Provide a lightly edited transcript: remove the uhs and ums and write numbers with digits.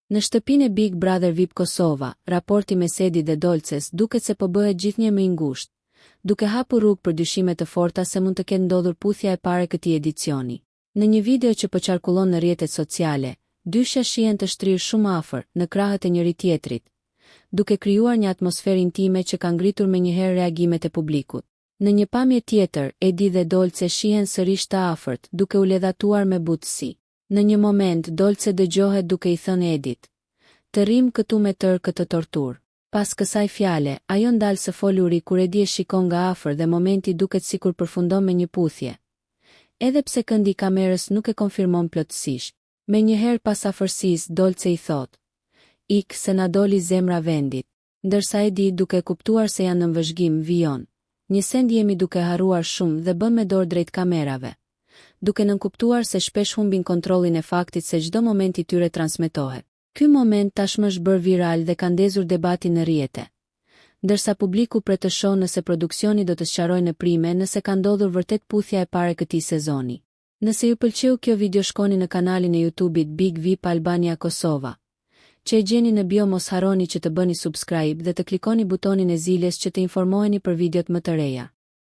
Në shtëpinë e Big Brother VIP Kosova, raporti me Sedi dhe Dolces duket se po bëhet gjithnjë më i ngushtë, duke hapur rrugë për dyshime të forta se mund të ketë ndodhur puthja e parë këtij edicioni. Në një video që po qarkullon në rrjetet sociale, dyshja shihen të shtrirë shumë afër, në krahët e njëri tjetrit, duke krijuar një atmosferë intime që ka ngritur menjëherë reagimet e publikut. Në një pamje tjetër, Edi dhe Dolce shihen sërish të afërt, duke u ledhatuar me butësi. Në një moment, Dolce dëgjohet duke i thënë Edit: "Të rrim këtu me tërë këtë torturë." Pas kësaj fjale, ajo ndalë së foluri kur Edi e shikon nga afër dhe momenti duket sikur përfundon me një puthje. Edhe pse këndi i kamerës nuk e konfirmon plotësisht. Menjëherë pas afërsisë, Dolce i thot: "Ik se na doli zemra vendit." Ndërsa Edi, duke kuptuar se janë në vëzhgim, vijon: "Një send jemi duke harruar shumë" dhe bën me dorë drejt kamerave, duke nënkuptuar se shpesh humbin kontrollin e faktit se çdo moment i tyre transmetohet. Ky moment tashmë është bërë viral dhe ka ndezur debatin në rrjete, ndërsa publiku pret të shohë nëse produksioni do të sqarojë në prime nëse ka ndodhur vërtet puthja e parë këtij sezoni. Nëse ju pëlqeu kjo video, shkoni në kanalin e YouTube-it Big VIP Albania Kosova, që e gjeni në bio. Mos harroni që të bëni subscribe dhe të klikoni butonin e ziljes që të informoheni për videot më të reja.